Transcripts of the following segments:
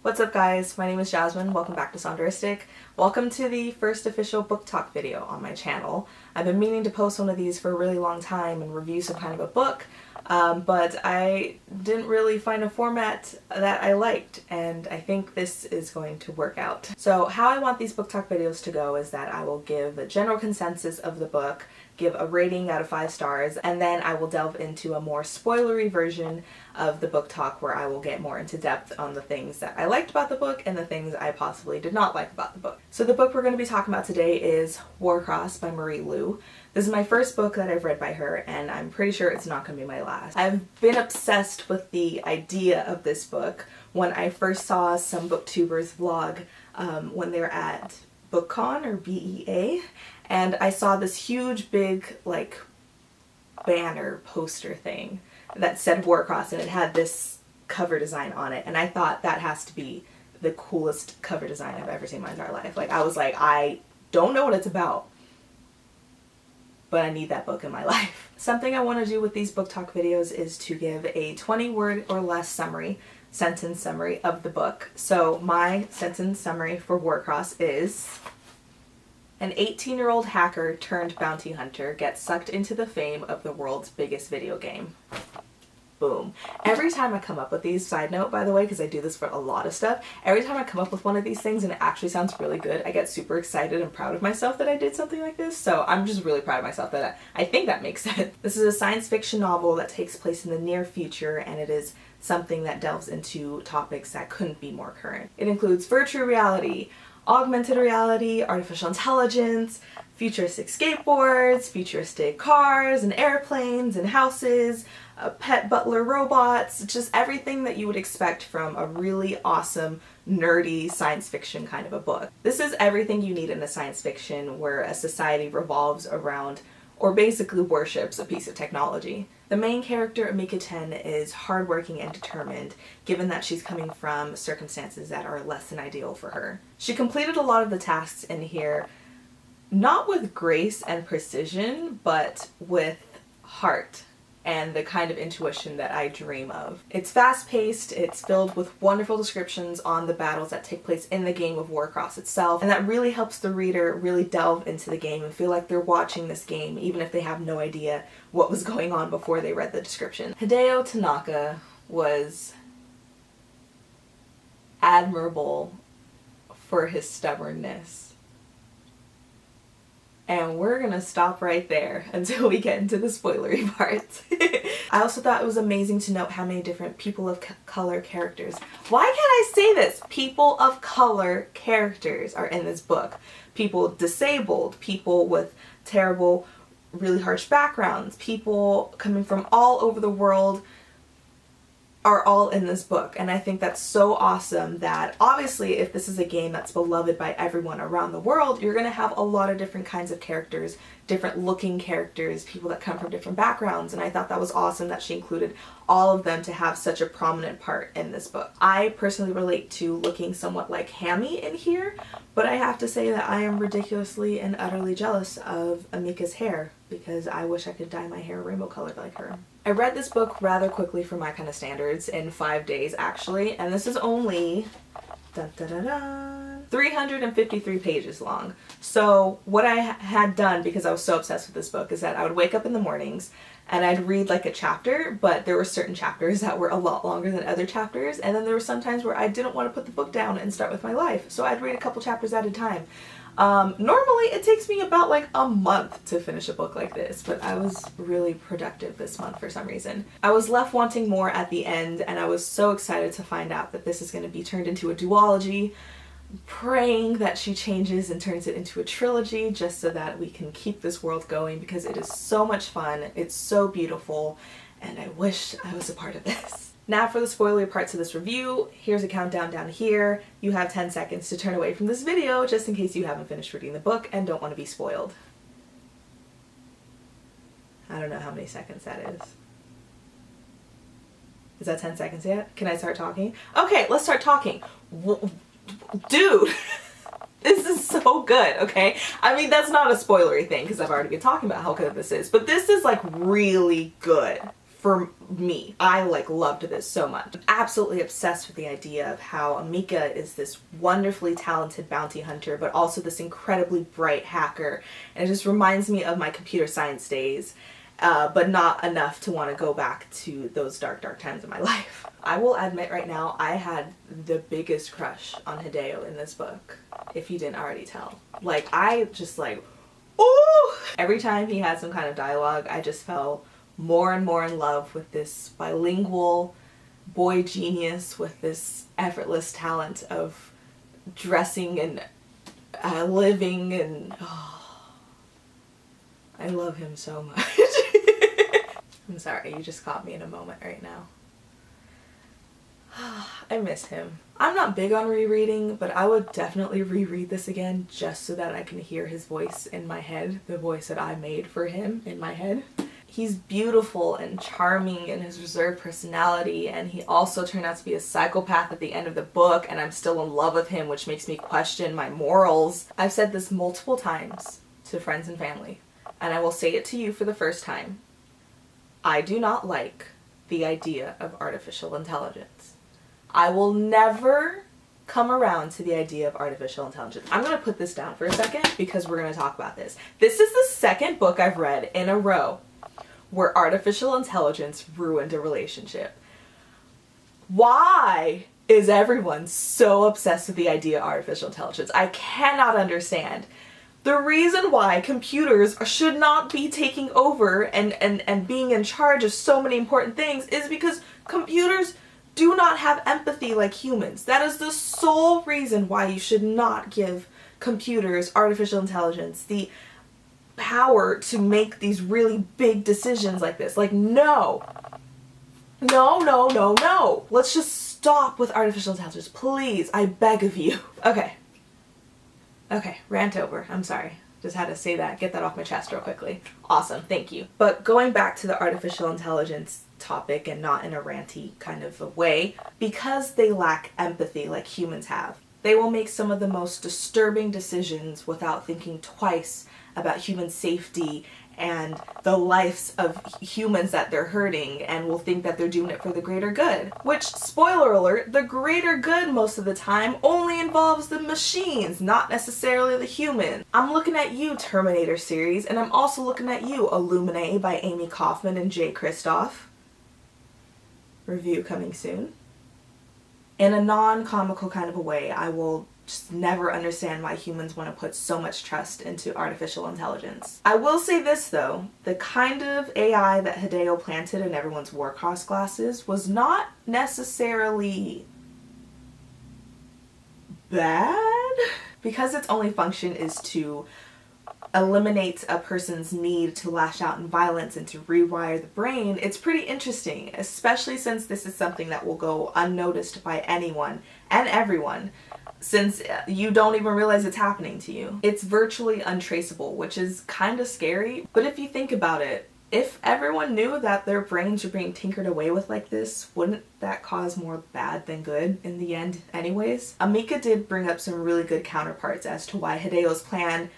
What's up guys, my name is Jasmine, welcome back to Sonderistic. Welcome to the first official book talk video on my channel. I've been meaning to post one of these for a really long time and review some kind of a book, but I didn't really find a format that I liked, and I think this is going to work out. So how I want these book talk videos to go is that I will give a general consensus of the book, give a rating out of 5 stars, and then I will delve into a more spoilery version of the book talk where I will get more into depth on the things that I liked about the book and the things I possibly did not like about the book. So the book we're going to be talking about today is Warcross by Marie Lu. This is my first book that I've read by her, and I'm pretty sure it's not going to be my last. I've been obsessed with the idea of this book when I first saw some booktubers vlog when they were at BookCon or BEA, and I saw this huge big like banner poster thing that said Warcross, and it had this cover design on it, and I thought that has to be the coolest cover design I've ever seen in my entire life. Like, I was like, I don't know what it's about, but I need that book in my life. Something I want to do with these book talk videos is to give a 20-word or less sentence summary of the book. So my sentence summary for Warcross is: an 18-year-old hacker turned bounty hunter gets sucked into the fame of the world's biggest video game. Boom. Every time I come up with these, side note by the way, because I do this for a lot of stuff, every time I come up with one of these things and it actually sounds really good, I get super excited and proud of myself that I did something like this. So I'm just really proud of myself that I think that makes sense. This is a science fiction novel that takes place in the near future, and it is something that delves into topics that couldn't be more current. It includes virtual reality, augmented reality, artificial intelligence, futuristic skateboards, futuristic cars and airplanes and houses, pet butler robots, just everything that you would expect from a really awesome, nerdy science fiction kind of a book. This is everything you need in a science fiction where a society revolves around or basically worships a piece of technology. The main character, Amika Ten, is hardworking and determined, given that she's coming from circumstances that are less than ideal for her. She completed a lot of the tasks in here, not with grace and precision, but with heart and the kind of intuition that I dream of. It's fast-paced, it's filled with wonderful descriptions on the battles that take place in the game of Warcross itself, and that really helps the reader really delve into the game and feel like they're watching this game even if they have no idea what was going on before they read the description. Hideo Tanaka was admirable for his stubbornness. And we're gonna stop right there until we get into the spoilery part. I also thought it was amazing to note how many different people of color characters. Why can't I say this? People of color characters are in this book. People disabled, people with terrible, really harsh backgrounds, people coming from all over the world are all in this book, and I think that's so awesome that obviously if this is a game that's beloved by everyone around the world, you're going to have a lot of different kinds of characters, different looking characters, people that come from different backgrounds, and I thought that was awesome that she included all of them to have such a prominent part in this book. I personally relate to looking somewhat like Hammy in here, but I have to say that I am ridiculously and utterly jealous of Amika's hair, because I wish I could dye my hair rainbow colored like her. I read this book rather quickly for my kind of standards, in 5 days actually, and this is only 353 pages long. So what I had done, because I was so obsessed with this book, is that I would wake up in the mornings and I'd read like a chapter, but there were certain chapters that were a lot longer than other chapters, and then there were some times where I didn't want to put the book down and start with my life, so I'd read a couple chapters at a time. Normally it takes me about like a month to finish a book like this, but I was really productive this month for some reason. I was left wanting more at the end, and I was so excited to find out that this is going to be turned into a duology, praying that she changes and turns it into a trilogy just so that we can keep this world going, because it is so much fun, it's so beautiful, and I wish I was a part of this. Now for the spoilery parts of this review, here's a countdown down here. You have 10 seconds to turn away from this video just in case you haven't finished reading the book and don't want to be spoiled. I don't know how many seconds that is. Is that 10 seconds yet? Can I start talking? Okay, let's start talking. Dude! This is so good, okay? I mean, that's not a spoilery thing because I've already been talking about how good this is, but this is like really good. for me. I like loved this so much. I'm absolutely obsessed with the idea of how Amika is this wonderfully talented bounty hunter, but also this incredibly bright hacker. And it just reminds me of my computer science days, but not enough to want to go back to those dark times of my life. I will admit right now, I had the biggest crush on Hideo in this book, if you didn't already tell. Like, I just like, ooh! Every time he had some kind of dialogue, I just fell more and more in love with this bilingual boy genius with this effortless talent of dressing and living, and oh, I love him so much. I'm sorry, you just caught me in a moment right now. I miss him. I'm not big on rereading, but I would definitely reread this again just so that I can hear his voice in my head, the voice that I made for him in my head. He's beautiful and charming in his reserved personality, and he also turned out to be a psychopath at the end of the book, and I'm still in love with him, which makes me question my morals. I've said this multiple times to friends and family, and I will say it to you for the first time. I do not like the idea of artificial intelligence. I will never come around to the idea of artificial intelligence. I'm going to put this down for a second because we're going to talk about this. This is the second book I've read in a row where artificial intelligence ruined a relationship. Why is everyone so obsessed with the idea of artificial intelligence? I cannot understand. The reason why computers should not be taking over and being in charge of so many important things is because computers do not have empathy like humans. That is the sole reason why you should not give computers, artificial intelligence, the power to make these really big decisions like this. Like, no. No, no, no, no. Let's just stop with artificial intelligence. Please, I beg of you. Okay. Okay, rant over. I'm sorry. Just had to say that, get that off my chest real quickly. Awesome, thank you. But going back to the artificial intelligence topic and not in a ranty kind of a way, because they lack empathy like humans have, they will make some of the most disturbing decisions without thinking twice about human safety and the lives of humans that they're hurting, and will think that they're doing it for the greater good. Which, spoiler alert, the greater good most of the time only involves the machines, not necessarily the humans. I'm looking at you, Terminator series, and I'm also looking at you, Illuminae by Amy Kaufman and Jay Kristoff. Review coming soon. In a non-comical kind of a way, I will just never understand why humans want to put so much trust into artificial intelligence. I will say this though, the kind of AI that Hideo planted in everyone's Warcross glasses was not necessarily bad. Because its only function is to eliminate a person's need to lash out in violence and to rewire the brain, it's pretty interesting, especially since this is something that will go unnoticed by anyone and everyone, since you don't even realize it's happening to you. It's virtually untraceable, which is kind of scary, but if you think about it, if everyone knew that their brains were being tinkered away with like this, wouldn't that cause more bad than good in the end anyways? Amika did bring up some really good counterparts as to why Hideo's plan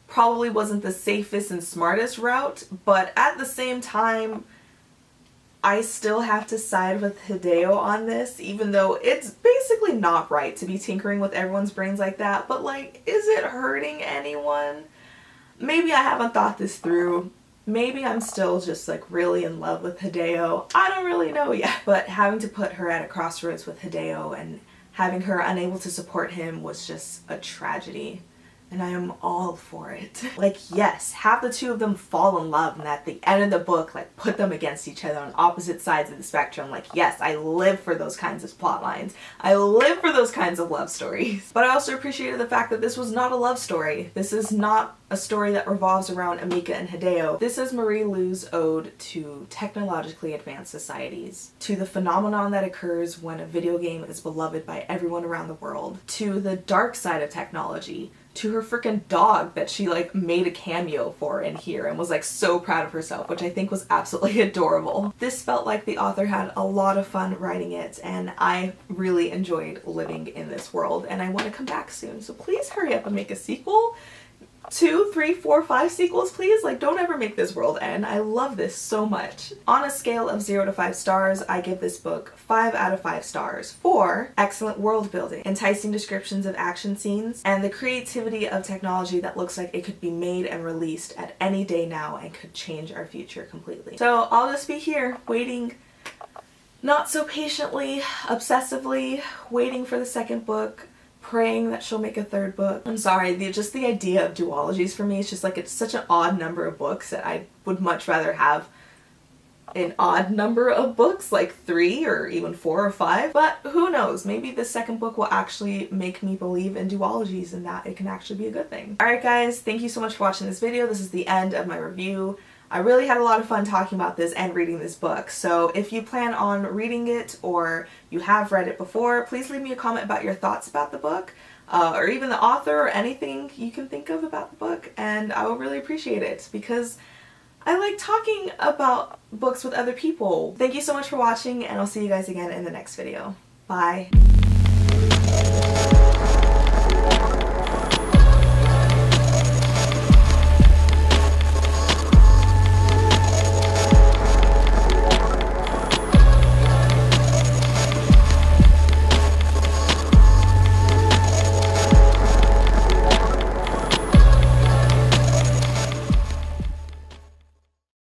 probably wasn't the safest and smartest route, but at the same time, I still have to side with Hideo on this, even though it's basically not right to be tinkering with everyone's brains like that, but like, is it hurting anyone? Maybe I haven't thought this through. Maybe I'm still just like really in love with Hideo. I don't really know yet. But having to put her at a crossroads with Hideo and having her unable to support him was just a tragedy. And I am all for it. Like, yes, have the two of them fall in love, and at the end of the book, like, put them against each other on opposite sides of the spectrum. Like, yes, I live for those kinds of plot lines. I live for those kinds of love stories. But I also appreciated the fact that this was not a love story. This is not a story that revolves around Amika and Hideo. This is Marie Lu's ode to technologically advanced societies, to the phenomenon that occurs when a video game is beloved by everyone around the world, to the dark side of technology, to her freaking dog that she like made a cameo for in here and was like so proud of herself, which I think was absolutely adorable. This felt like the author had a lot of fun writing it, and I really enjoyed living in this world, and I want to come back soon. So please hurry up and make a sequel. 2, 3, 4, 5 sequels, please? Like, don't ever make this world end. I love this so much. On a scale of 0 to 5 stars, I give this book 5 out of 5 stars for excellent world building, enticing descriptions of action scenes, and the creativity of technology that looks like it could be made and released at any day now and could change our future completely. So I'll just be here waiting, not so patiently, obsessively, waiting for the second book, praying that she'll make a third book. I'm sorry, just the idea of duologies for me is just like, it's such an odd number of books that I would much rather have an odd number of books, like 3 or even 4 or 5. But who knows, maybe the second book will actually make me believe in duologies and that it can actually be a good thing. Alright guys, thank you so much for watching this video. This is the end of my review. I really had a lot of fun talking about this and reading this book, so if you plan on reading it or you have read it before, please leave me a comment about your thoughts about the book, or even the author or anything you can think of about the book, and I will really appreciate it because I like talking about books with other people. Thank you so much for watching, and I'll see you guys again in the next video. Bye!